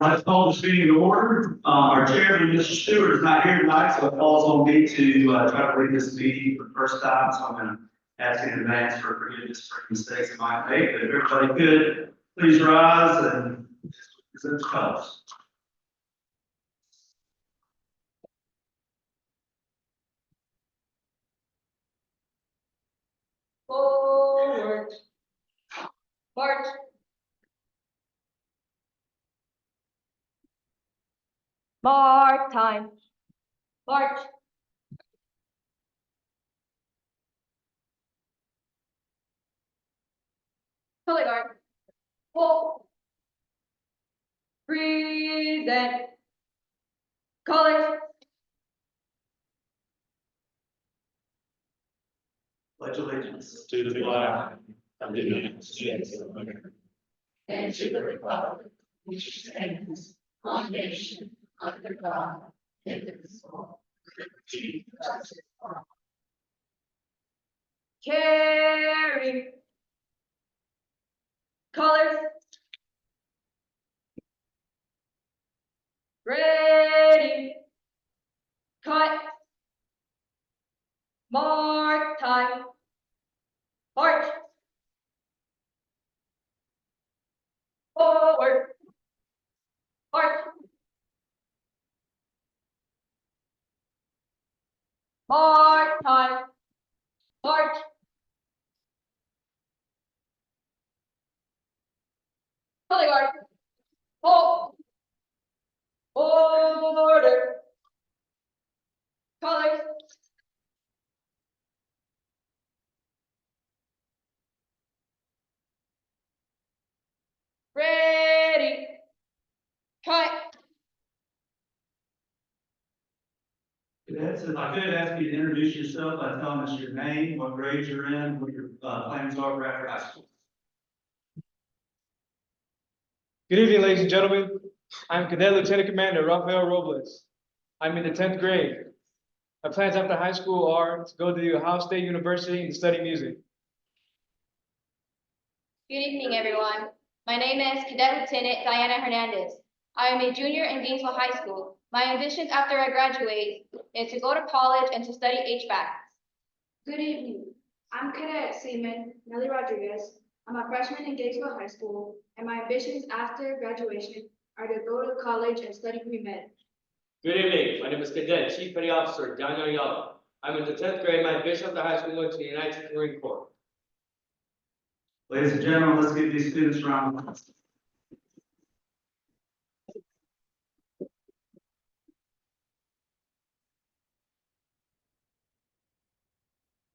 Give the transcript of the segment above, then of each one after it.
Let's call this meeting to order. Our chairman, Mr. Stewart, is not here tonight, so it falls on me to try to lead this meeting for the first time. So I'm going to ask in advance for forgiveness for mistakes I might make. But if everybody could, please rise and present the colors. Forward. March. Mark time. March. Color guard. Pull. Present. Colors. Pledge allegiance To the flag of the United States of America, and to the republic which stands one nation under God, indivisible, with liberty and justice for all. Carry. Colors. Ready. Cut. Mark time. March. Forward. March. Mark time. March. Color guard. Pull. Order. Colors. Ready. Cut. Cadets, if I could ask you to introduce yourself by telling us your name, what grade you're in, what your plans are for after high school. Good evening, ladies and gentlemen. I'm Cadet Lieutenant Commander Rafael Robles. I'm in the 10th grade. My plans after high school are to go to Ohio State University and study music. Good evening, everyone. My name is Cadet Lieutenant Diana Hernandez. I am a junior in Gainesville High School. My ambitions after I graduate is to go to college and to study HVAC. Good evening. I'm Cadet Seaman Nelly Rodriguez. I'm a freshman in Gainesville High School, and my ambitions after graduation are to go to college and study pre-med. Good evening. My name is Cadet Chief Petty Officer Daniel Ayala. I'm in the 10th grade. My ambition after high school went to the United States Marine Corps. Ladies and gentlemen, let's give these students a round of applause.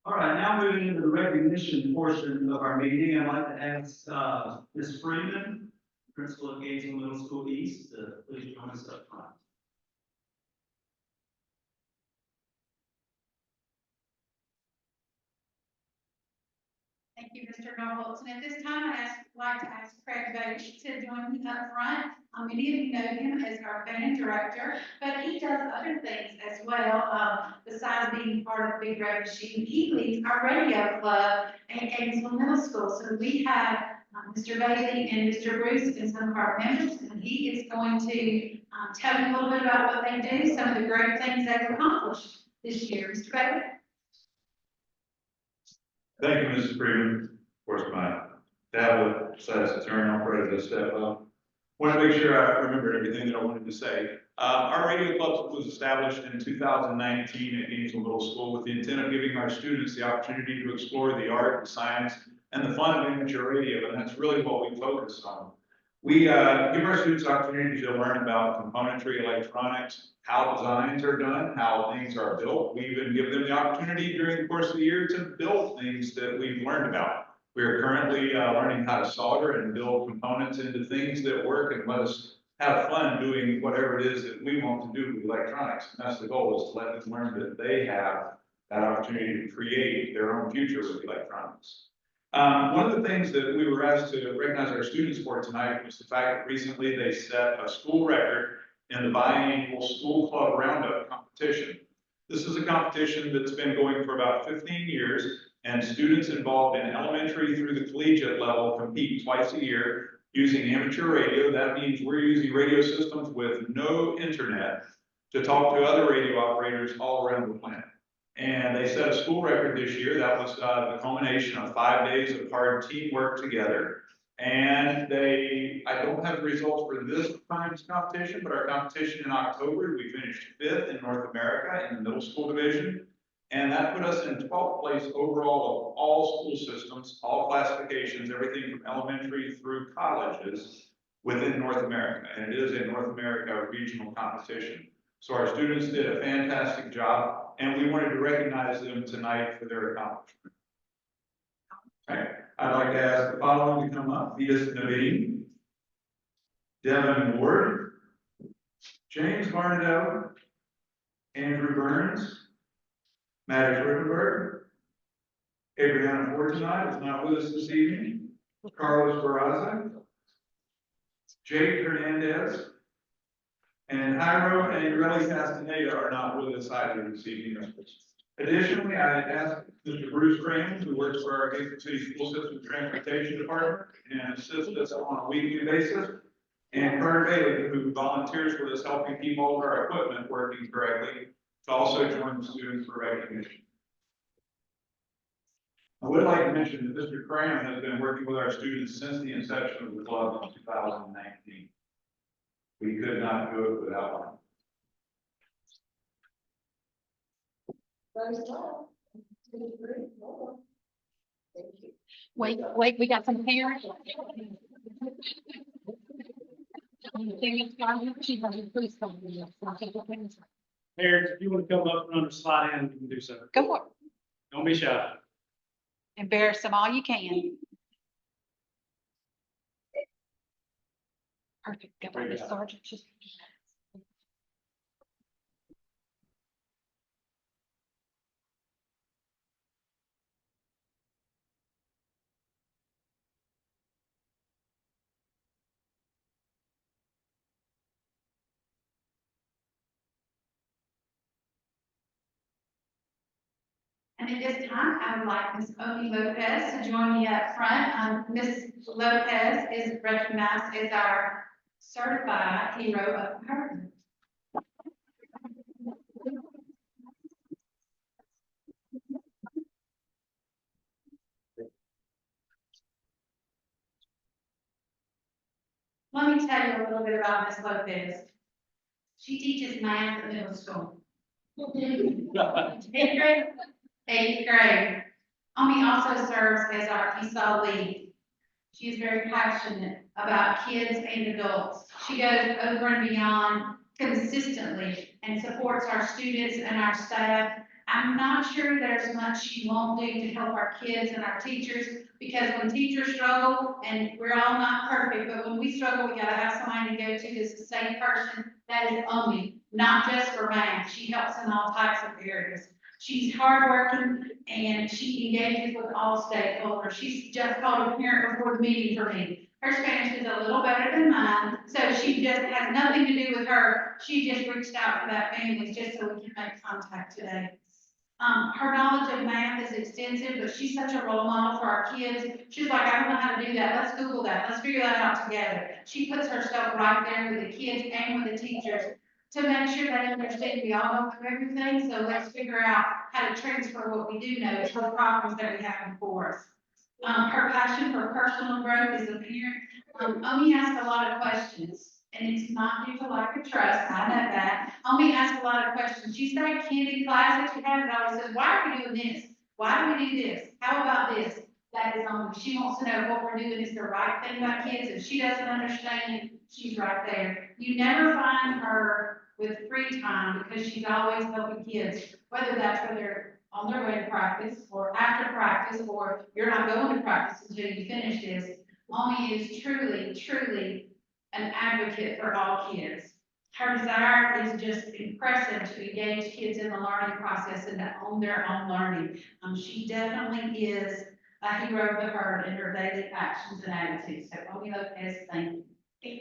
All right, now moving into the recognition portion of our meeting, I'd like to ask Ms. Freeman, Principal of Gainesville Middle School East, to please join us up front. Thank Thank you, Mr. Nobles. And at this time, like to ask Craig Bates to join me up front. Many of you know him as our band director, but he does other things as well. Besides being part of Big Red Machine, he leads our radio club at Gainesville Middle School. So we have Mr. Bailey and Mr. Bruce and some of our members, and he is going to tell you a little bit about what they do, some of the great things they've accomplished this year. Mr. Bailey? Thank you, Mrs. Freeman. Of course, my tablet decides to turn off right as I step up. Want to make sure I remember everything that I wanted to say. Our radio club was established in 2019 at Gainesville Middle School with the intent of giving our students the opportunity to explore the art and science and the fun of amateur radio, and that's really what we focus on. We give our students opportunity to learn about componentry, electronics, how designs are done, how things are built. We even give them the opportunity during the course of the year to build things that we've learned about. We are currently learning how to solder and build components into things that work and let us have fun doing whatever it is that we want to do with electronics. And that's the goal, is to let them learn that they have that opportunity to create their own future with electronics. One of the things that we were asked to recognize our students for tonight was the fact that recently they set a school record in the biannual school club roundup competition. This is a competition that's been going for about 15 years, and students involved in elementary through the collegiate level compete twice a year using amateur radio. That means we're using radio systems with no internet to talk to other radio operators all around the planet. And they set a school record this year. That was the culmination of 5 days of hard teamwork together. And I don't have the results for this time's competition, but our competition in October, we finished 5th in North America in the middle school division. And that put us in 12th place overall of all school systems, all classifications, everything from elementary through colleges within North America. And it is a North America regional competition. So our students did a fantastic job, and we wanted to recognize them tonight for their accomplishment. Okay, I'd like to ask the following to come up: Vitas Naveen, Devin Ward, James Barnado, Andrew Burns, Maddox Rippenberg, Adriana Fortunat is not with us this evening, Carlos Barraza, Jake Hernandez, and Jairo and Ureli Castaneda are not with us either this evening. Additionally, I asked Mr. Bruce Graham, who works for our Gainesville City School System Transportation Department and assists us on a weekly basis, and Carter Bailey, who volunteers with us helping keep all of our equipment working correctly, to also join the students for recognition. I would like to mention that Mr. Graham has been working with our students since the inception of the club in 2019. We could not do it without him. Wait, we got some parents. Parents, if you want to come up and under slide in, you can do so. Go for it. Don't be shy. Embarrass them all you can. Perfect. Go on, Miss Sergeant. Just- And at this time, I would like Ms. Omi Lopez to join me up front. Ms. Lopez is recognized as our certified hero of the curtain. Let me tell you a little bit about Ms. Lopez. She teaches math at middle school. Eighth grade. Omi also serves as our ESOL lead. She is very passionate about kids and adults. She goes over and beyond consistently and supports our students and our staff. I'm not sure there's much she won't do to help our kids and our teachers, because when teachers struggle, and we're all not perfect, but when we struggle, we gotta have somebody to go to that's a safe person. That is Omi, not just for math. She helps in all types of areas. She's hardworking and she engages with all stakeholders. She's just called a parent before the meeting for me. Her Spanish is a little better than mine, so she just has nothing to do with her. She just reached out to that family just so we can make contact today. Her knowledge of math is extensive, but she's such a role model for our kids. She's like, I don't know how to do that. Let's Google that. Let's figure that out together. She puts herself right there with the kids and with the teachers to make sure they understand we all know everything. So let's figure out how to transfer what we do know to the problems that we have before us. Her passion for personal growth is apparent. Omi asks a lot of questions. And it's not due to lack of trust, I know that. Omi asks a lot of questions. She's that kid in class that you have that always says, why are we doing this? Why do we do this? How about this? That is Omi. She wants to know what we're doing is the right thing by kids. If she doesn't understand, she's right there. You never find her with free time because she's always helping kids, whether that's when they're on their way to practice or after practice, or you're not going to practice until you finish this. Omi is truly, truly an advocate for all kids. Her desire is just impressive to engage kids in the learning process and to own their own learning. She definitely is a hero of the herd in her daily actions and attitudes. So, Omi Lopez, thank you.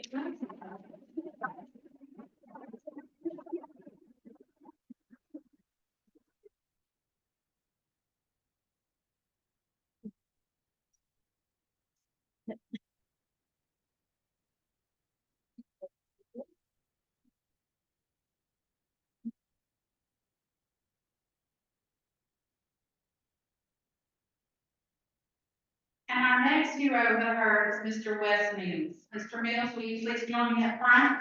And our next hero of the herd is Mr. Wes Mills. Mr. Mills, will you please join me up front?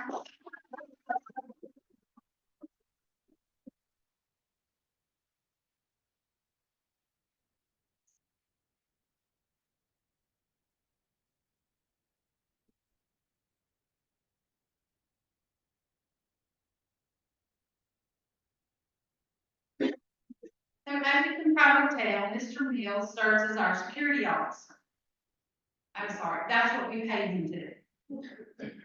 So as you can probably tell, Mr. Mills serves as our security officer. I'm sorry, that's what we paid him to do.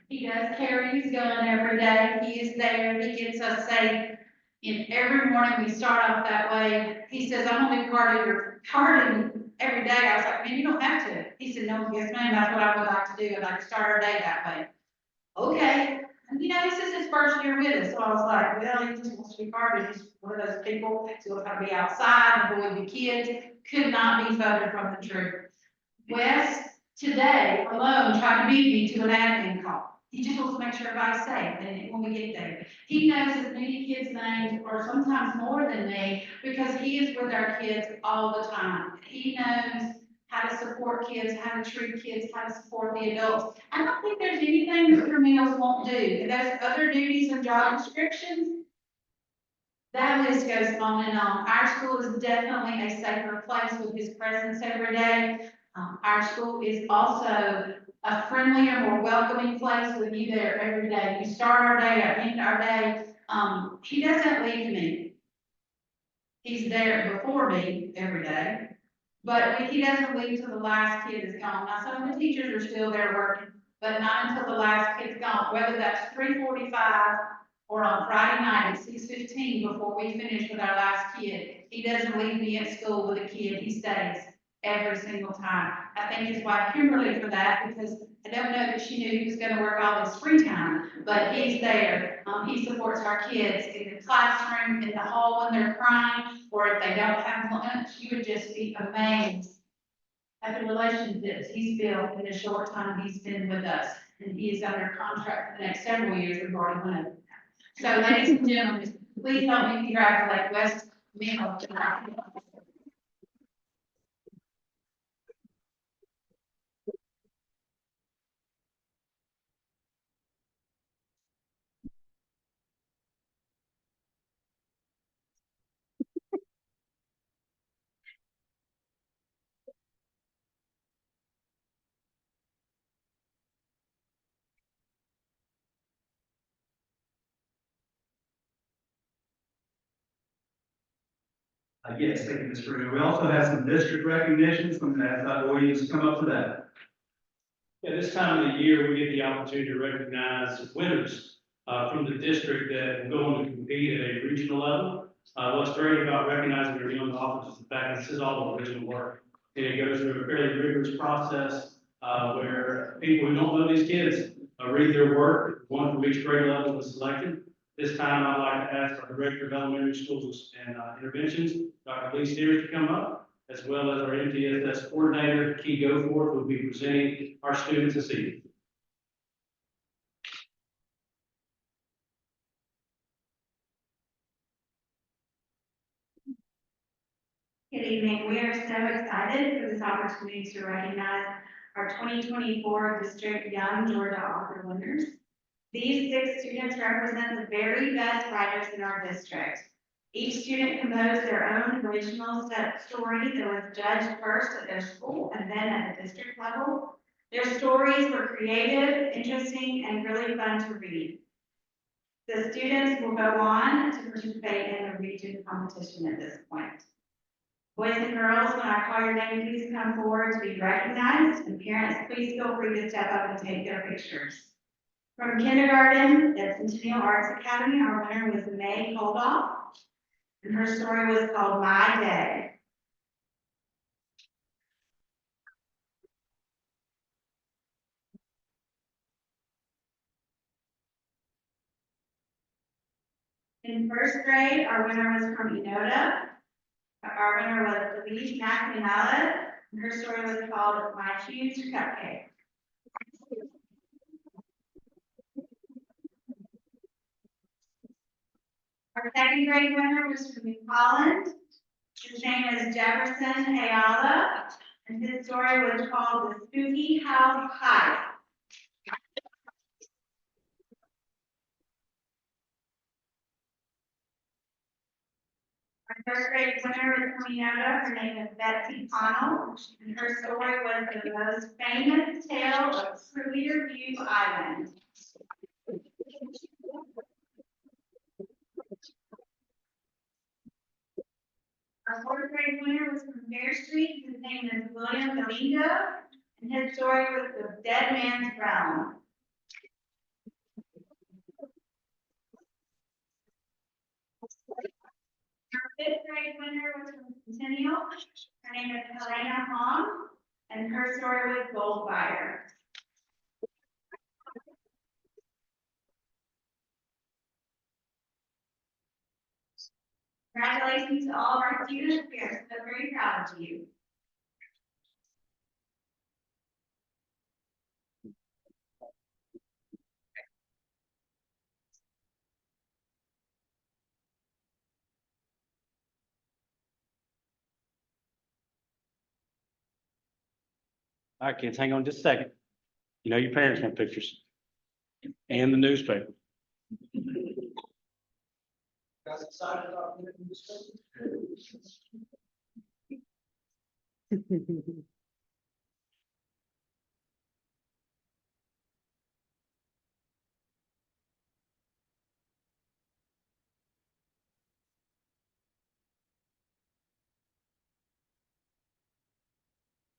He does carry his gun every day. He is there. He gets us safe. And every morning we start off that way. He says, I'm only carding every day. I was like, man, you don't have to. He said, no, yes, ma'am, that's what I would like to do. I'd like to start our day that way. Okay. And you know, this is his first year with us. So I was like, well, he just wants to be carded. He's one of those people who will kind of be outside, avoid the kids. Could not be further from the truth. Wes, today alone, tried to beat me to an admin call. He just wants to make sure everybody's safe and when we get there. He knows as many kids' names or sometimes more than me because he is with our kids all the time. He knows how to support kids, how to treat kids, how to support the adults. I don't think there's anything Mr. Mills won't do. And those other duties and job descriptions, that list goes on and on. Our school is definitely a safer place with his presence every day. Our school is also a friendlier, more welcoming place with you there every day. You start our day, or end our day. He doesn't leave me. He's there before me every day, but he doesn't leave till the last kid is gone. Now, some of the teachers are still there working, but not until the last kid's gone, whether that's 3:45 or on Friday night at 6:15 before we finish with our last kid. He doesn't leave me at school with a kid. He stays every single time. I thank his wife Kimberly for that because I don't know that she knew he was going to work all this free time, but he's there. He supports our kids in the classroom, in the hall when they're crying, or if they don't have lunch. You would just be amazed at the relationships he's built in the short time he's been with us. And he is under contract for the next several years. We've already went over that. So ladies and gentlemen, please help me congratulate Wes Mills. Yes, thank you, Mr. Reno. We also have some district recognitions. I'm going to ask Williams to come up for that. Yeah, this time of the year, we get the opportunity to recognize winners from the district that will go on to compete at a regional level. What's great about recognizing our young authors is the fact that this is all original work. And it goes through a fairly rigorous process, where people who don't know these kids, read their work, one from each grade level is selected. This time, I'd like to ask our Director of Elementary Schools and Interventions, Dr. Lee Steers, to come up, as well as our MTSS Coordinator, Key Goforth, who will be presenting our students this evening. Good evening. We are so excited for this opportunity to recognize our 2024 District Young Georgia Author winners. These 6 students represent the very best writers in our district. Each student composed their own original story that was judged first at their school and then at the district level. Their stories were creative, interesting, and really fun to read. The students will go on to participate in the region competition at this point. Boys and girls, when I call your name, please come forward to be recognized, and parents, please feel free to step up and take their pictures. From kindergarten at Centennial Arts Academy, our winner was May Holdoff, and her story was called My Day. In first grade, our winner was from Enoda. Our winner was Louise McNamara, and her story was called My Huge Cupcake. Our second grade winner was from New Holland. His name is Jefferson Ayala, and his story was called The Spooky House High. Our third grade winner is from Enoda. Her name is Betsy Connell, and her story was The Most Famous Tale of Clear View Island. Our fourth grade winner was from Bear Street. His name is William Galindo, and his story was The Dead Man's Realm. Our fifth grade winner was from Centennial. Her name is Helena Hong, and her story was Goldfire. Congratulations to all of our students. We are so very proud of you. All right, kids, hang on just a second. You know your parents want pictures. And the newspaper. Guys excited about this?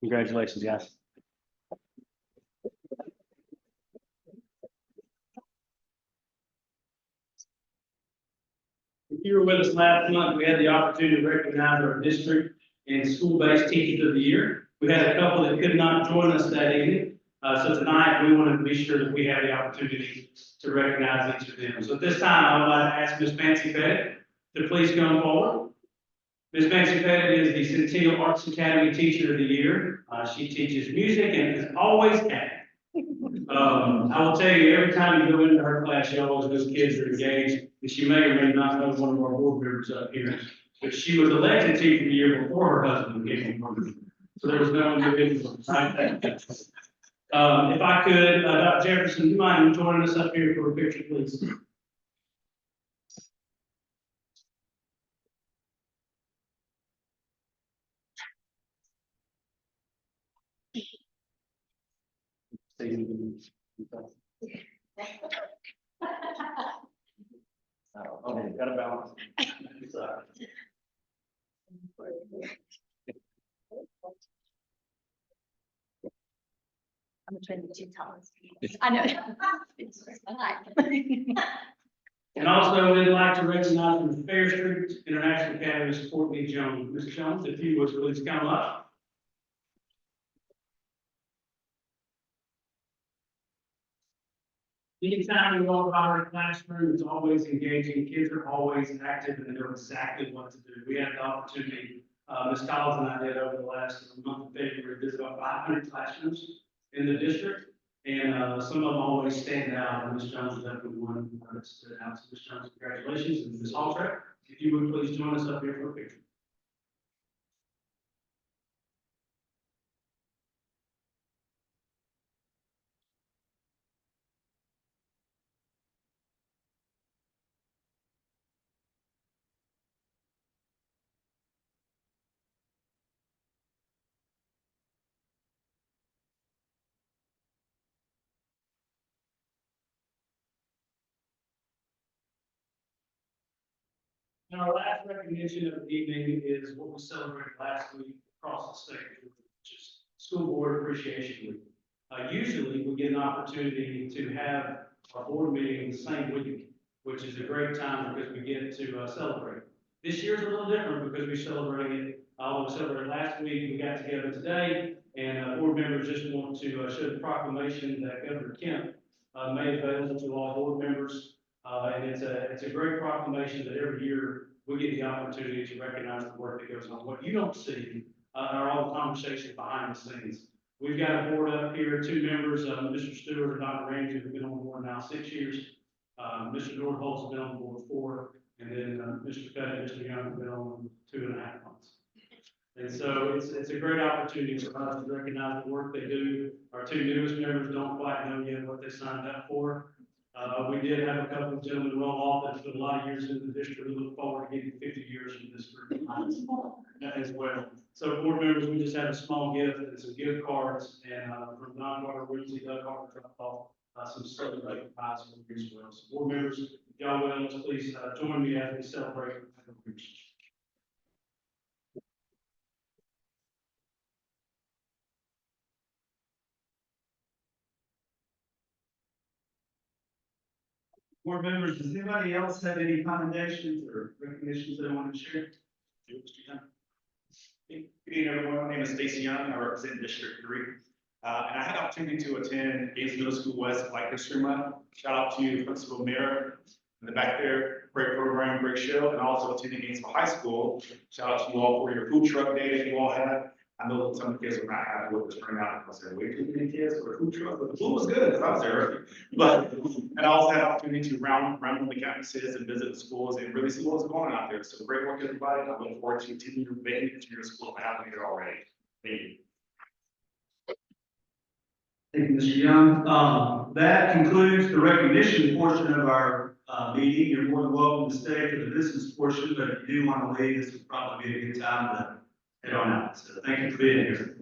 Congratulations, guys. If you were with us last month, we had the opportunity to recognize our district and school-based teachers of the year. We had a couple that could not join us that evening. So tonight, we wanted to be sure that we have the opportunity to recognize each of them. So at this time, I would like to ask Ms. Fancy Pettit to please come forward. Ms. Fancy Pettit is the Centennial Arts Academy Teacher of the Year. She teaches music and is always happy. I will tell you, every time you go into her class, she always those kids are engaged, and she may or may not know one of our board members up here. But she was elected Teacher of the Year before her husband became board. So there was no individual. If I could, Dr. Jefferson, do you mind joining us up here for a picture, please? Okay, got a balance. I'm between the two towels. I know. It's fine. And also, we'd like to recognize from Fair Street International Academy's Courtney Jones. Ms. Jones, if you would please come up. Anytime we walk by our classroom, it's always engaging. Kids are always active and they know exactly what to do. We had the opportunity, Ms. Collins and I did over the last month of February, visit about 500 classrooms in the district. And some of them always stand out, and Ms. Jones is definitely one that stood out. So Ms. Jones, congratulations, and Ms. Halltrap, if you would please join us up here for a picture. And our last recognition of the evening is what we celebrated last week across the state, which is School Board Appreciation Week. Usually, we get an opportunity to have our board meeting the same week, which is a great time because we get to celebrate. This year's a little different because we celebrated last week, we got together today, and board members just want to show the proclamation that Governor Kemp made available to all board members. And it's a great proclamation that every year we get the opportunity to recognize the work that goes on. What you don't see are all the conversations behind the scenes. We've got a board up here, 2 members, Mr. Stewart and Dr. Ranger, who've been on board now 6 years. Mr. Nordholz has been on board 4, and then Mr. Pettit and Mr. Young have been on 2.5 months. And so it's a great opportunity for us to recognize the work they do. Our 2 newest members don't quite know yet what they signed up for. We did have a couple of gentlemen roll off that put a lot of years in the district. We look forward to getting 50 years in this group as well. So board members, we just had a small gift and some gift cards and from Don Carter, Lindsay, Doug Carter, dropped off some celebrating pies for you as well. So board members, if y'all will, please join me as we celebrate. Board members, does anybody else have any commendations or recognitions they want to share? Mr. Young. Good evening, everyone. My name is Stacy Young. I represent District 3. And I had the opportunity to attend Gainesville Middle School West Black History Month. Shout out to Principal Mayor in the back there. Great program, great show. And also attending Gainesville High School. Shout out to you all for your food truck day that you all had. I know that some of the kids were not happy with the turnout because there were way too many kids for a food truck, but the food was good because I was there early. But, and I also had the opportunity to round the campuses and visit the schools and really see what was going on out there. So great work, everybody. And I look forward to continuing to make your school happening here already. Thank you. Thank you, Mr. Young. That concludes the recognition portion of our meeting. You're more than welcome to stay for the business portion, but if you do want to leave, this would probably be a good time to head on out. So thank you for being here.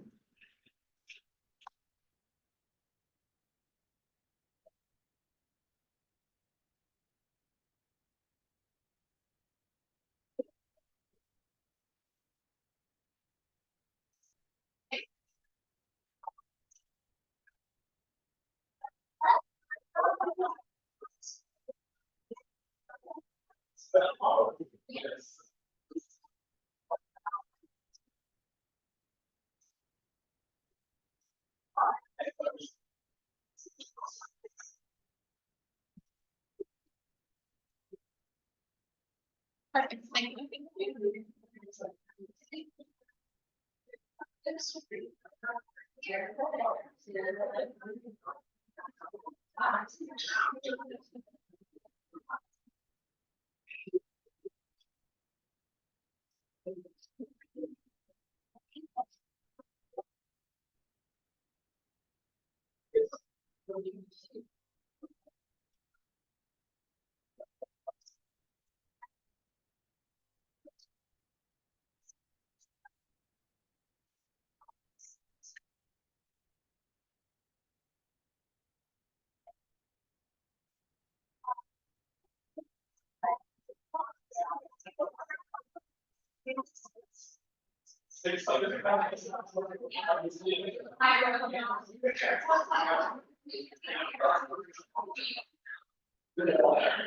Perfect. Thank you.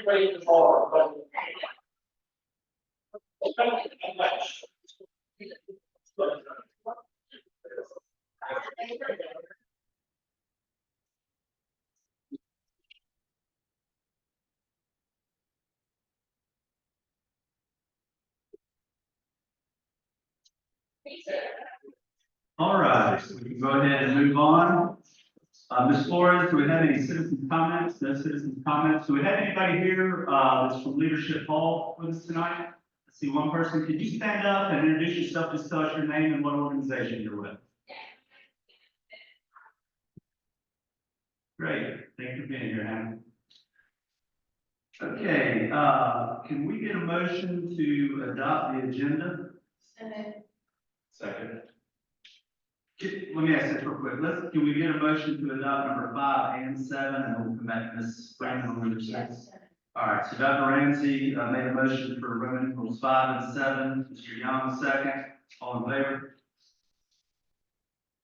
Ready to fall, but. All right, we can go ahead and move on. Ms. Flores, do we have any citizen comments? No citizen comments? Do we have anybody here, that's from Leadership Hall with us tonight? I see one person. Could you stand up and introduce yourself? Just tell us your name and what organization you're with. Great. Thank you for being here, Hannah. Okay, can we get a motion to adopt the agenda? Second. Let me ask this real quick. Can we get a motion to adopt number 5 and 7, and then we'll come back to Ms. Brandon on number 6? All right, so Dr. Ramsey made a motion for Roman numerals 5 and 7. Mr. Young, second. All in favor?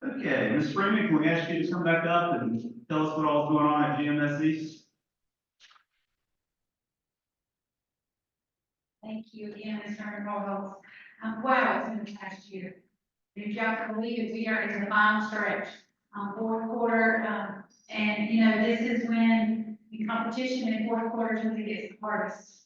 Okay, Ms. Freeman, can we ask you to come back up and tell us what all's going on at GMS East? Thank you again, Mr. Reynolds. Wow, it's been the past year. If y'all can believe it, we are in the final stretch, fourth quarter, and you know, this is when the competition in fourth quarter is when it gets the hardest.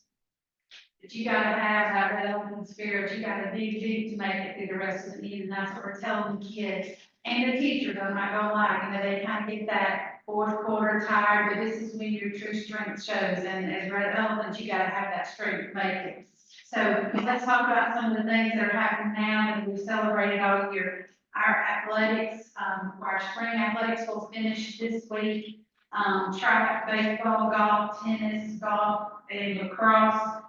But you gotta have that relevant spirit, you gotta dig deep to make it through the rest of the season, that's what we're telling the kids. And the teachers, I'm not gonna lie, you know, they kind of get that fourth quarter tired, but this is when your true strength shows, and as red elephants, you gotta have that strength to make it. So let's talk about some of the things that are happening now that we've celebrated all year. Our athletics, our spring athletics will finish this week. Track, baseball, golf, tennis, golf, and lacrosse,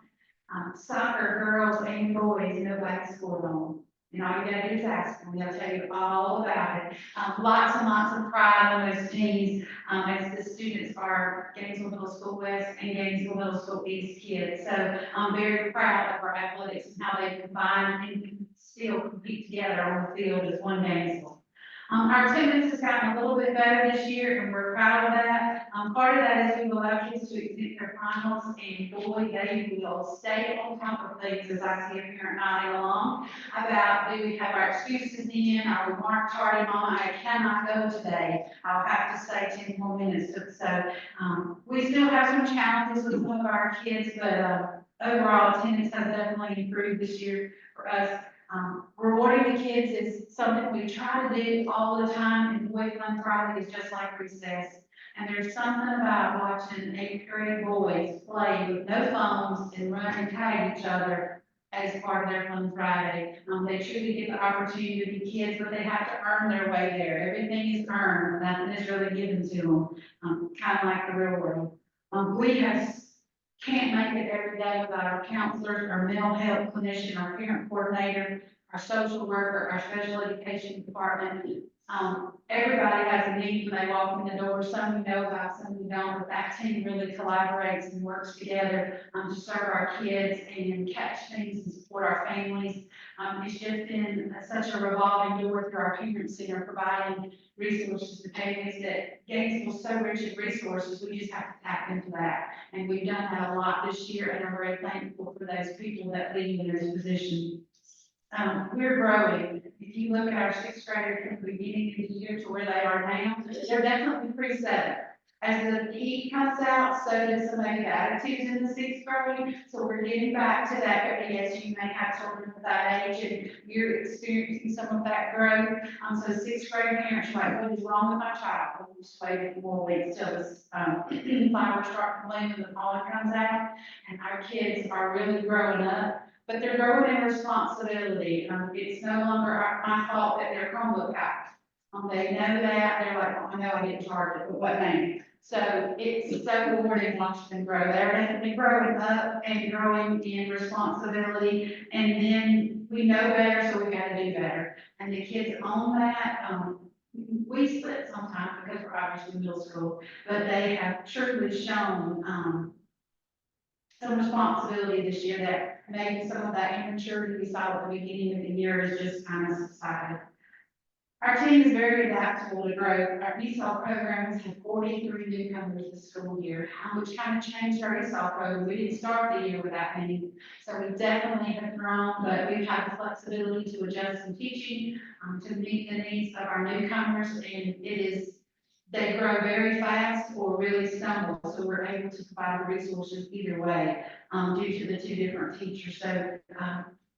soccer, girls and boys, nobody's scored on. And all you gotta do is ask them, they'll tell you all about it. Lots and lots of pride on those teams, as the students are Gainesville Middle School West and Gainesville Middle School East kids. So I'm very proud of our athletics and how they combine and can still compete together on the field as one Gainesville. Our attendance has gotten a little bit better this year, and we're proud of that. Part of that is we allow kids to exit their finals, and boy, they will stay on top of things, as I see a parent nodding along, about do we have our excuses in, are we marked tardy, Mama, I cannot go today, I'll have to stay 10 more minutes. So, we still have some challenges with some of our kids, but overall attendance has definitely improved this year for us. Rewarding the kids is something we try to do all the time, and Boy Fun Friday is just like recess. And there's something about watching 8th grade boys play with no phones and run and tag each other as part of their Fun Friday. They truly get the opportunity to be kids, but they have to earn their way there. Everything is earned, nothing is really given to them, kind of like the real world. Can't make it every day without our counselors, our mental health clinician, our parent coordinator, our social worker, our special education department. Everybody has a need when they walk in the door. Some we know about, some we don't, but that team really collaborates and works together to serve our kids and catch things and support our families. It's just been such a revolving door through our parent center, providing resources to families that Gainesville's so rich in resources, we just have to tap into that. And we've done that a lot this year, and I'm very thankful for those people that lead in those positions. We're growing. If you look at our 6th graders from the beginning of the year to where they are now, they're definitely pre-7. As the heat comes out, so does some of the attitudes in the 6th grade. So we're getting back to that, but yes, you may have children of that age and you're experiencing some of that growth. So 6th grade parents are like, what is wrong with my child? We'll just wait more weeks till this flowers start blooming and the pollen comes out. And our kids are really growing up. But they're growing in responsibility. It's no longer my fault that they're Chromebook out. They know that. They're like, oh, I know I didn't charge it, but what name? So it's so rewarding watching them grow. They're definitely growing up and growing in responsibility. And then we know better, so we got to do better. And the kids own that. We split sometimes because we're obviously middle school, but they have truly shown some responsibility this year that maybe some of that immaturity we saw at the beginning of the year is just kind of subsided. Our team is very adaptable to growth. Our ESOL program has had 43 newcomers this school year, which kind of changed our ESOL program. We didn't start the year with that many. So we definitely have grown, but we've had the flexibility to adjust some teaching, to meet the needs of our newcomers, and they grow very fast or really stumble, so we're able to provide the resources either way, due to the two different teachers. So,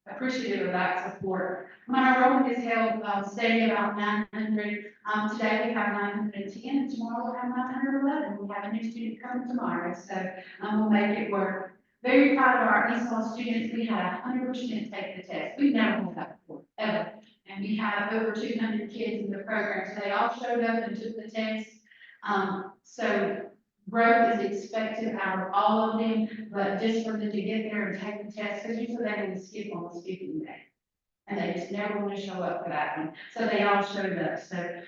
appreciative of that support. My enrollment is held steady about 900. Today we have 910, and tomorrow we'll have 911. We have a new student coming tomorrow, so we'll make it work. Very proud of our ESOL students. We had 100% take the test. We've never had that before, ever. And we have over 200 kids in the program, so they all showed up and took the test. So growth is expected out of all of them, but just for them to get there and take the test, because usually they can skip on the skipping day. And they just never want to show up for that one. So they all showed up. So,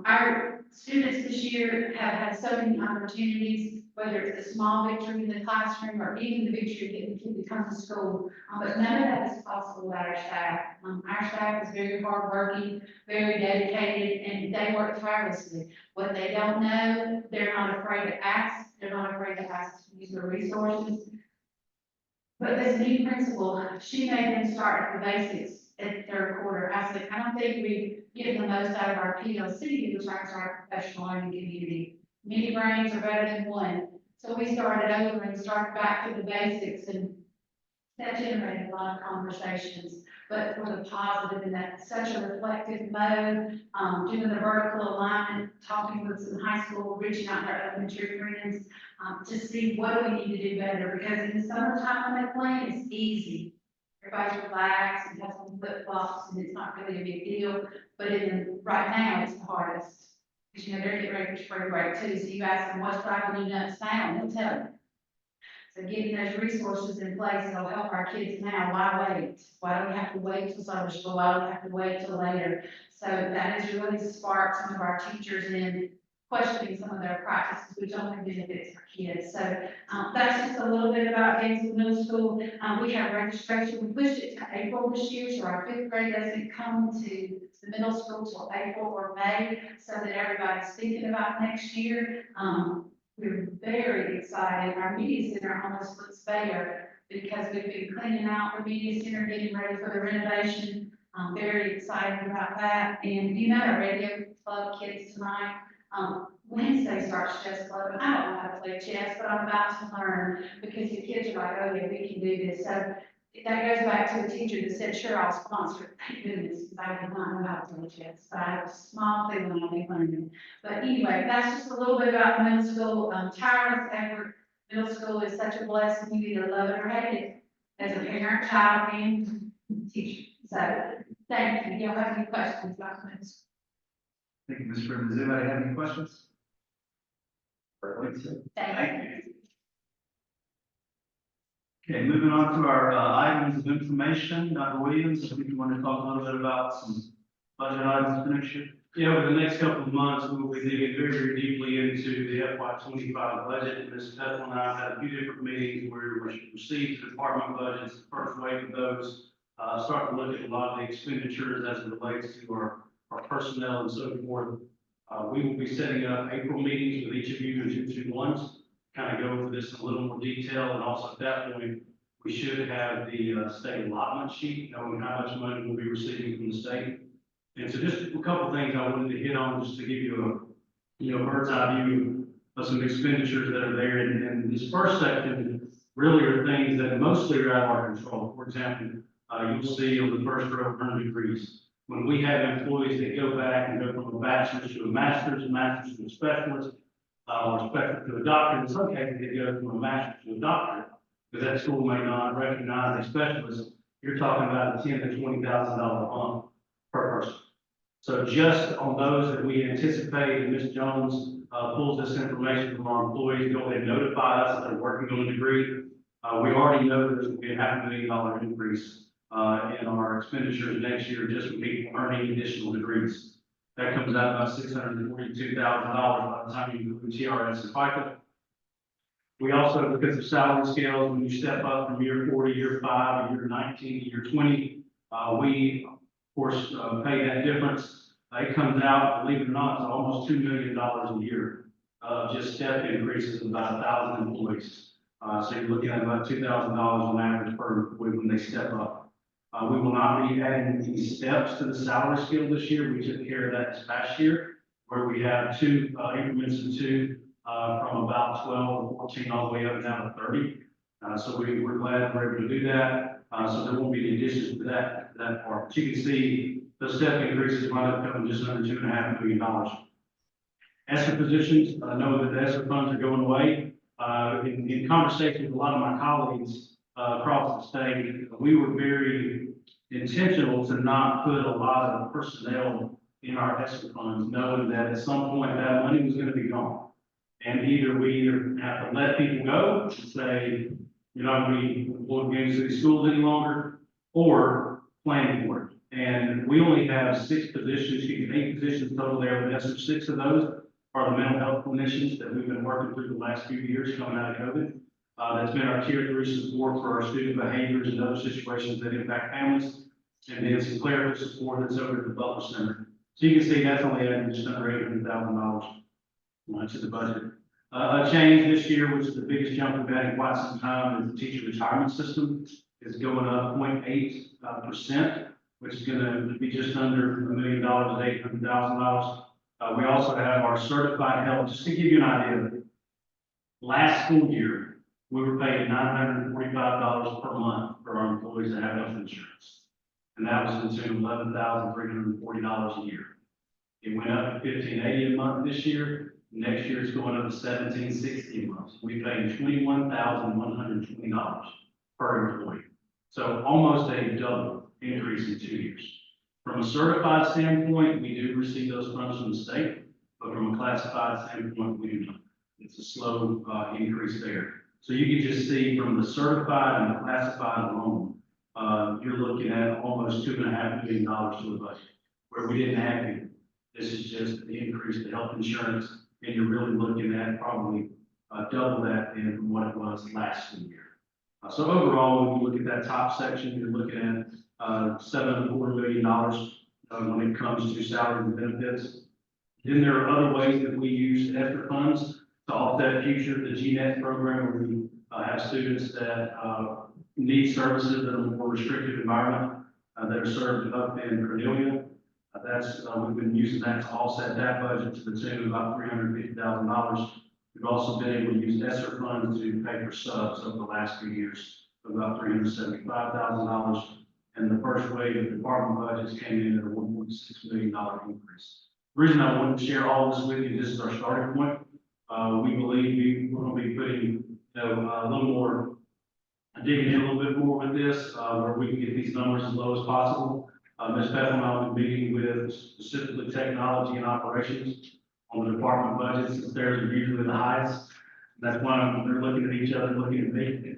our students this year have had so many opportunities, whether it's a small victory in the classroom or even the victory of getting the kid to come to school. But none of that is possible without our staff. Our staff is very hardworking, very dedicated, and they work tirelessly. What they don't know, they're not afraid to ask. They're not afraid to ask to use their resources. But this new principal, she made them start at the basics at third quarter. I said, I don't think we get the most out of our PLC, which is our professional learning community. Many brains are better than one. So we started over and started back to the basics, and that generated a lot of conversations, but for the positive in that such a reflective mode, doing the vertical alignment, talking with some high school, reaching out to our elementary friends, to see what do we need to do better, because in the summertime when they're playing, it's easy. Everybody's relaxed and has some flip flops, and it's not really a big deal. But right now, it's the hardest. Because, they're getting ready for spring break too. So you ask them what's driving you nuts now, and they'll tell you. So getting those resources in place, it'll help our kids now. Why wait? Why do we have to wait till summer school? Why do we have to wait till later? So that has really sparked some of our teachers in questioning some of their practices, which only benefits our kids. So that's just a little bit about Gainesville Middle School. We have registration. We pushed it to April this year, so our fifth grade doesn't come to the middle school till April or May, so that everybody's thinking about next year. We're very excited. Our media center almost looks bare because we've been cleaning out the media center, getting ready for the renovation. I'm very excited about that. And our radio club kids tonight. Wednesday starts chess club. I don't know how to play chess, but I'm about to learn because the kids are like, oh yeah, we can do this. So that goes back to the teacher that said, sure, I'll sponsor it. Thank goodness, because I did not know how to play chess. But I have a small thing when I'll be learning. But anyway, that's just a little bit about the middle school. Tireless effort. Middle school is such a blessing. You either love it or hate it as a parent, child, and teacher. So thank you. Y'all have any questions about the middle school? Thank you, Ms. Freeman. Does anybody have any questions? Thank you. Okay, moving on to our items of information. Dr. Williams, if you want to talk a little bit about some budget items for next year. Yeah, over the next couple of months, we will be digging very, very deeply into the FY25 budget. Ms. Bethel and I had a few different meetings where we received the department budgets, the first wave of those, start to look at a lot of the expenditures as it relates to our personnel and so forth. We will be setting up April meetings with each of you in 221s, kind of go over this in a little more detail, and also at that point, we should have the state allotment sheet, knowing how much money we'll be receiving from the state. And so just a couple of things I wanted to hit on just to give you a bird's eye view of some expenditures that are there. And this first section really are things that mostly are out of our control. For example, you'll see on the first row, earned degrees. When we have employees that go back and go from a bachelor's to a master's to a specialist, or specialist to a doctor, in some cases they go from a master's to a doctorate, because that school may not recognize a specialist. You're talking about a $10,000 to $20,000 bump per person. So just on those that we anticipate, and Ms. Jones pulls this information from our employees, go ahead and notify us that they're working on a degree. We already know there's going to be a $500,000 increase in our expenditures next year just for people earning additional degrees. That comes out about $642,000 by the time you include TRS and FICA. We also, because of salary scales, when you step up from year 4 to year 5, year 19 to year 20, we, of course, pay that difference. It comes out, believe it or not, to almost $2 million a year, just step increases of about 1,000 employees. So you're looking at about $2,000 on average per employee when they step up. We will not be adding any steps to the salary scale this year. We took care of that this past year, where we have two increments of two, from about 12 to 14 all the way up now to 30. So we're glad we're able to do that. So there won't be any additions to that part. But you can see the step increases might have come just under $2.5 million. ESSER positions, I know that the ESSER funds are going away. In conversation with a lot of my colleagues across the state, we were very intentional to not put a lot of personnel in our ESSER funds, knowing that at some point that money was going to be gone. And we have to let people go and say, you're not going to be employed in Gainesville City Schools any longer, or plan for it. And we only have 6 positions, 8 positions total there, but ESSER 6 of those are the mental health clinicians that we've been working through the last few years coming out of COVID. That's been our tier 3 support for our student behaviors and other situations that impact families. And then some clerical support that's over at the Butler Center. So you can see that's only adding just under $800,000 to the budget. A change this year, which is the biggest jump we've had in quite some time, is the teacher retirement system is going up 0.8%, which is going to be just under $1 million at $800,000. We also have our certified health. Just to give you an idea, last school year, we were paying $945 per month for our employees that have health insurance. And that was into $11,340 a year. It went up to $1,580 a month this year. Next year, it's going up to $1,760 a month. We pay $21,120 per employee. So almost a double increase in 2 years. From a certified standpoint, we do receive those funds from the state, but from a classified standpoint, we do not. It's a slow increase there. So you can just see from the certified and the classified alone, you're looking at almost $2.5 million to the budget, where we didn't have any. This is just the increase to health insurance, and you're really looking at probably double that from what it was last school year. So overall, when you look at that top section, you're looking at $7.25 million when it comes to salary and benefits. Then there are other ways that we use ESSER funds to offset future, the GNET program, where we have students that need services in a more restricted environment that are served up in Cornelia. We've been using that to offset that budget to the tune of about $350,000. We've also been able to use ESSER funds to pay for subs over the last few years of about $375,000. And the first wave of department budgets came in at a $1.6 million increase. The reason I wanted to share all this with you, this is our starting point. We believe we're going to be putting a little more, digging in a little bit more with this, where we can get these numbers as low as possible. Ms. Beth and I will be meeting with specifically technology and operations on the department budgets, since theirs are usually the highest. That's why they're looking at each other, looking at me.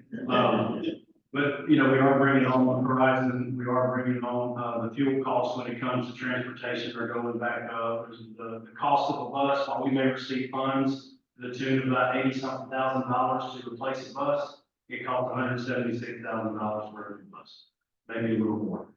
But, we are bringing on Horizon, we are bringing on the fuel costs when it comes to transportation are going back up. The cost of a bus, while we may receive funds to the tune of about $80-something thousand to replace a bus, it costs $176,000 for every bus, maybe a little more.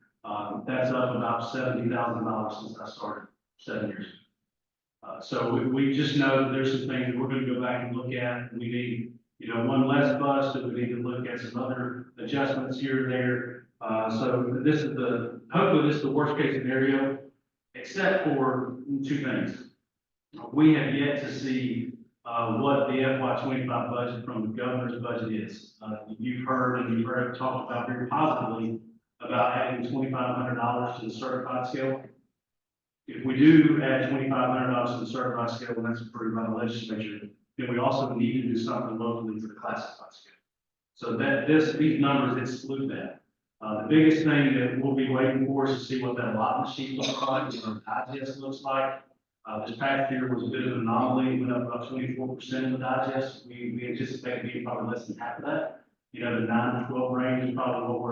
That's up about $70,000 since I started 7 years ago. So we just know that there's some things that we're going to go back and look at. We need, one less bus, that we need to look at some other adjustments here or there. So hopefully this is the worst case scenario, except for 2 things. We have yet to see what the FY25 budget from the governor's budget is. You've heard it talked about very positively about adding $2,500 to the certified scale. If we do add $2,500 to the certified scale, and that's approved by the legislature, then we also need to do something locally for the classified scale. So these numbers exclude that. The biggest thing that we'll be waiting for is to see what that allotment sheet looks like, what the digest looks like. This past year was a bit of an anomaly. It went up about 24% in the digest. We anticipate being probably less than half of that. The 9 to 12 range is probably what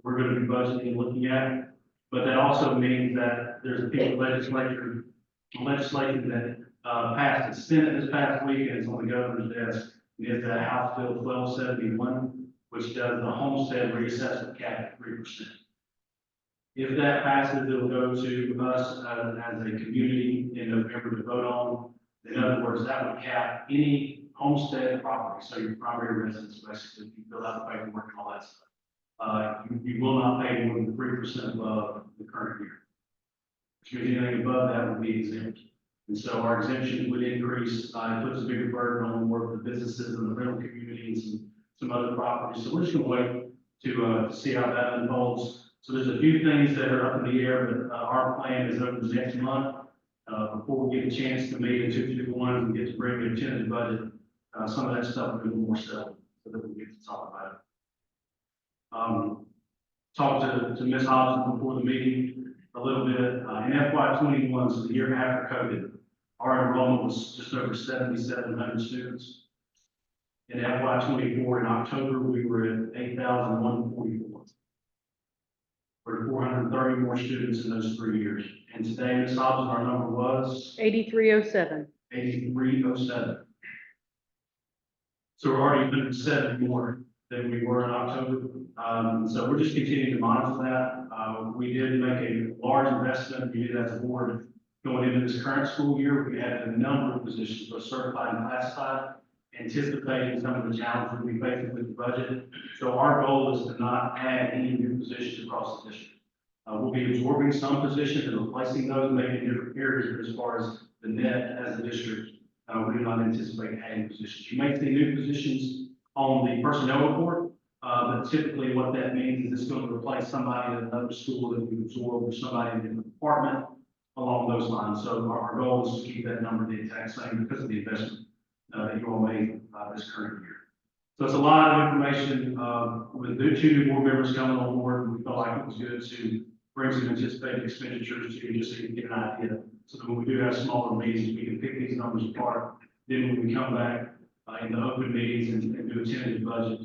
we're going to be budgeting and looking at. But that also means that there's a piece of legislation that passed the Senate this past week, and it's on the governor's desk. It's that House Bill 1271, which does the homestead reassessment cap at 3%. If that passes, it'll go to us as a community in November to vote on. In other words, that would cap any homestead property, so your primary residence, basically, if you fill out the paperwork and all that stuff. You will not pay more than 3% above the current year. Which means anything above that would be exempt. And so our exemption would increase, it puts a bigger burden on more of the businesses and the rental communities and some other properties. So we're just gonna wait to see how that unfolds. So there's a few things that are up in the air, but our plan is over the next month, before we get a chance to meet in 221 and get to bring a tentative budget. Some of that stuff will be a little more settled, so that we get to talk about it. Talked to Ms. Hobson before the meeting a little bit. In FY 21, so the year after COVID, our enrollment was just over 7,700 students. In FY 24, in October, we were at 8,144. For 430 more students in those 3 years. And today, Ms. Hobson, our number was 8307. 8307. So we're already 170 more than we were in October. So we're just continuing to monitor that. We did make a large investment, we did as a board, going into this current school year. We added a number of positions, both certified and classified, anticipating some of the challenges we face with the budget. So our goal is to not add any new positions across the district. We'll be absorbing some positions and replacing those, maybe in different areas, but as far as the net as a district, we do not anticipate adding positions. You may see new positions on the personnel report, but typically what that means is it's going to replace somebody at another school that we absorb or somebody in a different department along those lines. So our goal is to keep that number the exact same because of the investment that you all made this current year. So it's a lot of information. With the 2 new board members coming on board, we felt like it was good to bring some anticipated expenditures to you just so you can get an idea. So that when we do have smaller meetings, we can pick these numbers apart. Then when we come back in the open meetings and do a tentative budget,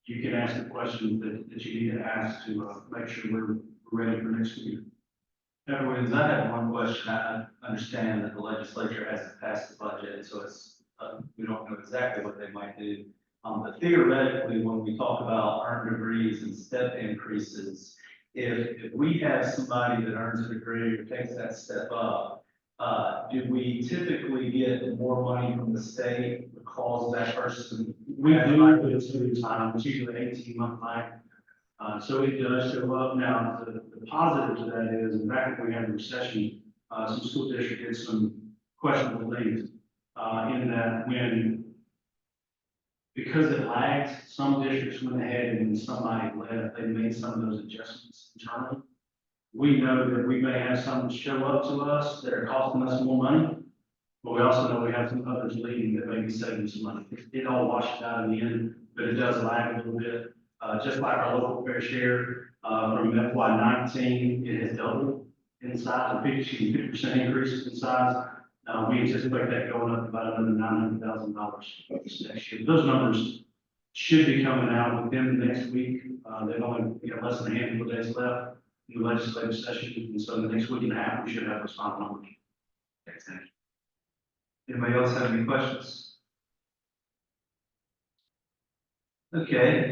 you can ask the questions that you need to ask to make sure we're ready for next year. Everyone, I have one question. I understand that the legislature hasn't passed the budget, so it's, we don't know exactly what they might do. But theoretically, when we talk about earned degrees and step increases, if we have somebody that earns a degree or takes that step up, do we typically get more money from the state because that person? We do, but it's over time. It's usually 18-month lag. So it does show up. Now, the positive to that is, in fact, when we had a recession, some school districts did some questionable things, in that because it lags, some districts went ahead and when somebody left, they made some of those adjustments internally. We know that we may have some show up to us that are costing us more money, but we also know we have some others leaving that may be saving some money. It all washes out in the end, but it does lag a little bit. Just like our local fair share, from FY 19, it has doubled in size, a 50% increase in size. We anticipate that going up about another $900,000 this next year. Those numbers should be coming out within the next week. They've only less than a handful of days left in the legislative session, and so in the next week and a half, we should have those final numbers. Anybody else have any questions? Okay,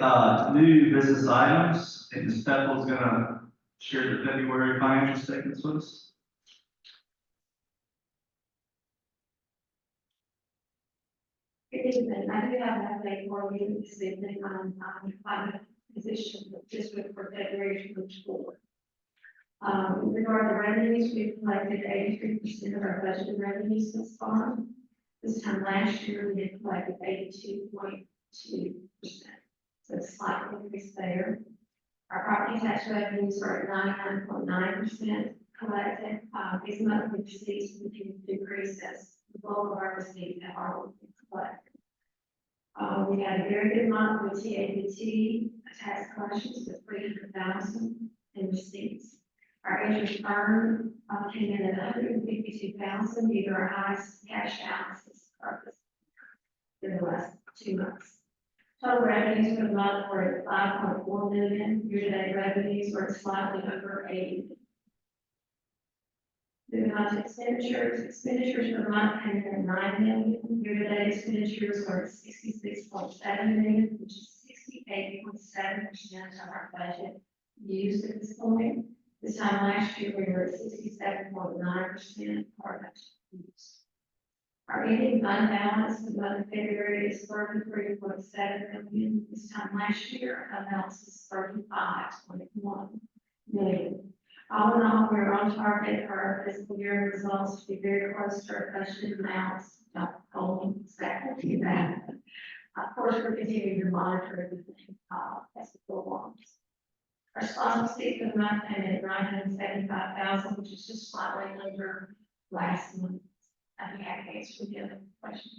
new business items, and Ms. Pepple is gonna share the February financial statements with us. Good evening. I do have an update for you this evening on climate position district for February 24. With regard to revenues, we've collected 83% of our budgeted revenues this far. This time last year, we had collected 82.2%. So it's slightly increase there. Our property tax revenues are at 99.9% collected. These monthly receipts continue to decrease as the bulk of our receipts have already been collected. We had a very good month with TABT tax collections with 300,000 in receipts. Our interest earned came in at 152,000, due to our highest cash balances in the last 2 months. Total revenues for the month were at 5.4 million. Year-to-date revenues were slightly over 80 million. Moving on to expenditures. Expenditures for the month came in at 9 million. Year-to-date expenditures were at 66.7 million, which is 68.7% of our budget used at this point. This time last year, we were at 67.9% partnership use. Our ending fund balance in the month of February is 33.7 million. This time last year, our balance is 35.1 million. All in all, we're on target for our fiscal year results to be very close to our budgeted amounts. Don't hold me exactly to that. Of course, we're continuing to monitor everything, as it goes on. Our sponsor seat for the month ended at 975,000, which is just slightly under last month. I think I can answer the other question.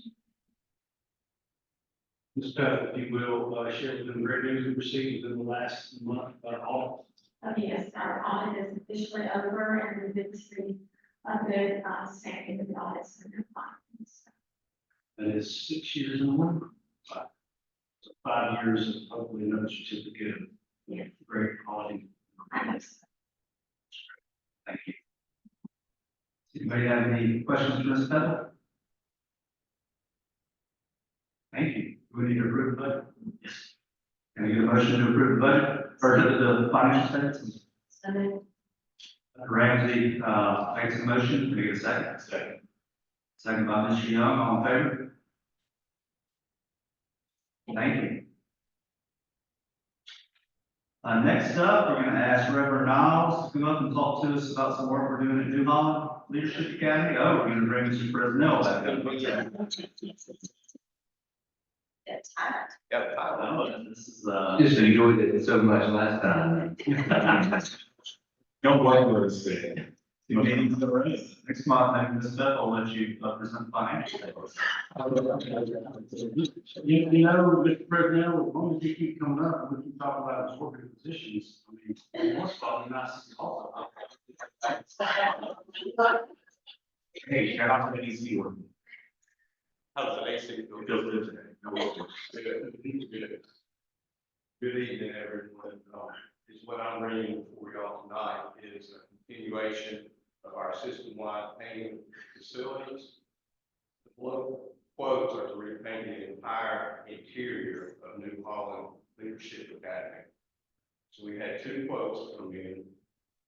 Ms. Beth, if you will, share with them the great news we received within the last month about all. Yes, our audit is officially over and we've been seeing a good, standing of the audit center findings. That is 6 years in a row. So 5 years of hopefully another certificate of Yes. great quality. I hope so. Thank you. Anybody have any questions for Ms. Bethel? Thank you. Do we need to approve the budget? Yes. Can I get a motion to approve the budget, or the financial statements? So Ramsey, makes a motion. Can I get a second? Second. Second by Mr. Young, all in favor? Thank you. Next up, we're going to ask Reverend Niles to come up and talk to us about some work we're doing at New Holland Leadership Academy. Oh, we're going to bring Mr. Fresnel back up. It's hot. Oh, this is, Just enjoyed it so much last time. Don't blame what it's saying. next month, then Ms. Beth will let you present financial statements. You know, Mr. President, as long as you keep coming up, we keep talking about absorbing positions. I mean, most probably not also. Hey, shout out to the easy one. How's the AC? It feels good today. No worries. Good evening, everyone. Is what I'm reading for y'all tonight is a continuation of our system-wide painting facilities. The quotes are to repaint the entire interior of New Holland Leadership Academy. So we had 2 quotes come in,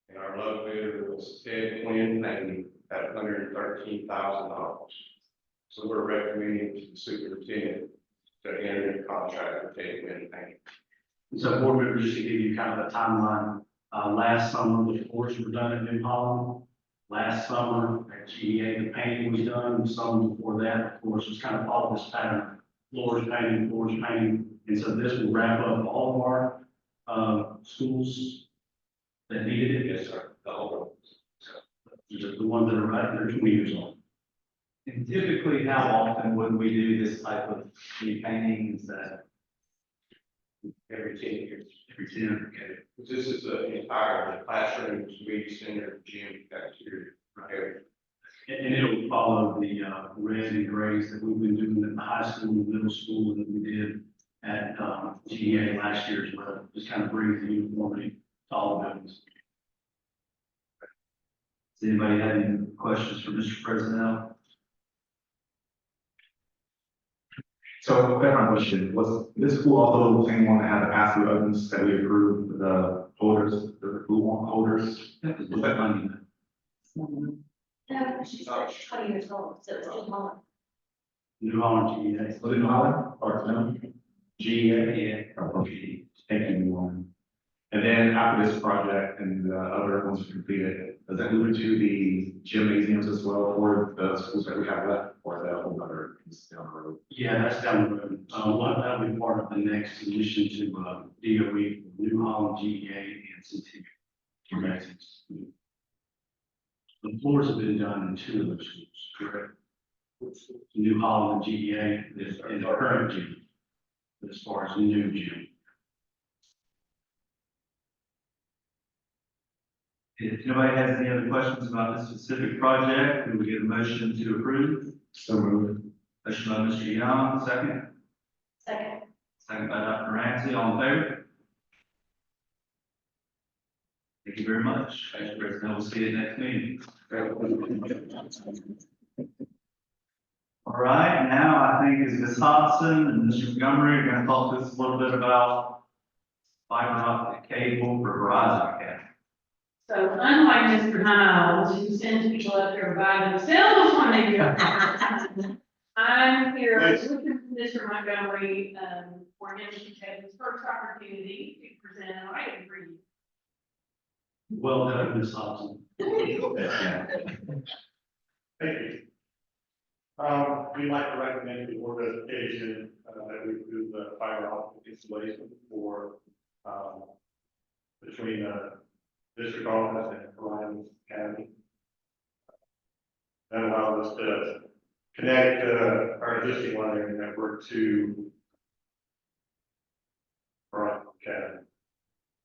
and our low bidder was Ted Quinn Painting at $113,000. So we're recommending to the superintendent to enter into contract with Ted Quinn Painting. So board members, just to give you kind of a timeline, last summer, the floors were done at New Holland. Last summer at GEA, the painting was done. The summer before that, the floors just kind of followed this pattern. Floors painting. And so this will wrap up all of our, schools that needed it. Yes, sir. The whole. Just the ones that are right, they're 20 years old. And typically, how often would we do this type of repainting? Is that Every 10 years. every 10? Okay. This is the entire classroom, media center, gym, cafeteria, right? And it'll follow the, red and grays that we've been doing at the high school, and middle school, and that we did at, GEA last year as well. Just kind of brings the uniformity to all the buildings. Does anybody have any questions for Mr. President? So, background question, was this school also the same one that had the pass-through ovens that we approved, the holders, the food holders? Was that money? no, she's 20 years old, so it's New Holland. New Holland GEA. Was it New Holland or no? GEA, Oh, okay. Thank you, New Holland. And then after this project and the other ones are completed, does that move into the gymnasiums as well for the schools that we have left, or is that a whole other piece down the road? Yeah, that's down the road. That'll be part of the next addition to, DOE, New Holland GEA and Centennial. Gymnasiums. The floors have been done in 2 of those schools, correct? New Holland GEA is the current gym. But as far as the new gym, If nobody has any other questions about this specific project, we will get a motion to approve. So moved. Motion by Mr. Young, second. Second. Second by Dr. Ramsey, all in favor? Thank you very much. Thank you, President. We'll see you next meeting. All right, now I think is Ms. Hodson and Mr. Montgomery are going to talk to us a little bit about fiber optic cable for Verizon Academy. So So unlike Mr. Hiles, who sends people up there by themselves when they get up, I'm here with Mr. Montgomery, for him to take his first opportunity to present an item for you. Well done, Ms. Hobson. Thank you. We'd like to recommend the board of education, that we approve the fiber optic installation for, between, district office and Ryan's County. That allows us to connect, our existing wiring network to Ryan's County.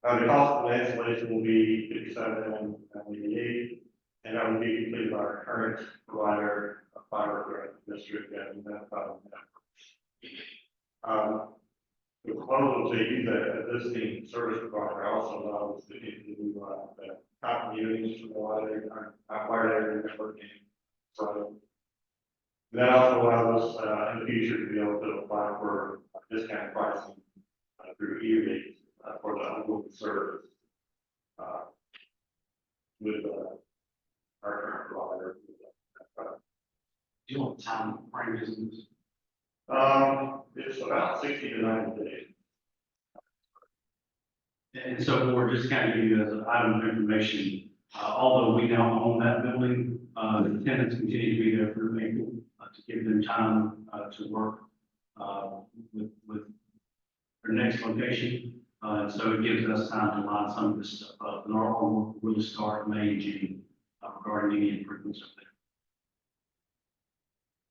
The cost of the installation will be $57.98, and that will be completed by our current provider, fiber direct district, and that fiber network. The proposal to use that existing service provider also allows us to do the continuity from the wired area networking. So that also allows us in the future to be able to apply for discount pricing through ERB for the unlimited service with our current provider. Do you want time frame business? It's about 60 to 90 days. And so we're just kind of giving you as an item of information, although we now own that building, the tenants continue to be there through April, to give them time, to work, with their next location. So it gives us time to line some of this stuff up, and our work will really start May and June, regarding any improvements up there.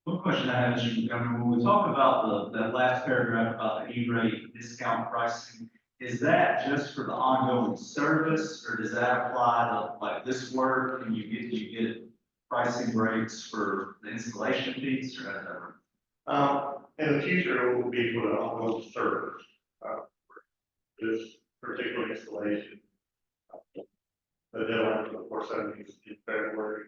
One question I have, Mr. Montgomery, when we talk about that last paragraph about the E-rate discount pricing, is that just for the ongoing service, or does that apply to like this work, and you get pricing rates for the installation fees, or how does that work? In the future, it will be for the ongoing service. This particular installation. The deadline for the 470 is in February.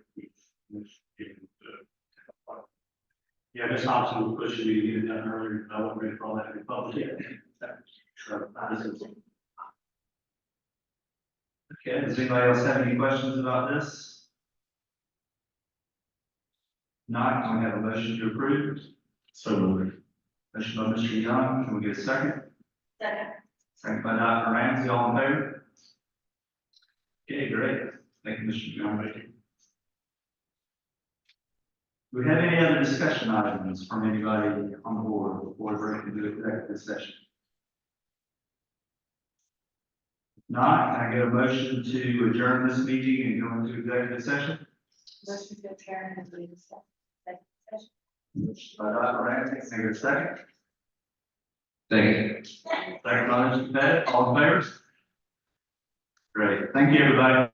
Yeah, Ms. Hobson was pushing me to get it done earlier, but I wasn't ready for all that to be published yet. So, Okay, does anybody else have any questions about this? Not, can we have a motion to approve? So moved. Motion by Mr. Young, can we get a second? Second. Second by Dr. Ramsey, all in favor? Okay, great. Thank you, Mr. Young. Do we have any other discussion items from anybody on the board before we break into the executive session? If not, can I get a motion to adjourn this meeting and go into executive session? Motion to adjourn and leave the session. Motion by Dr. Ramsey, can I get a second? Thank you. Second by Mr. Pettit, all in favor? Great, thank you, everybody.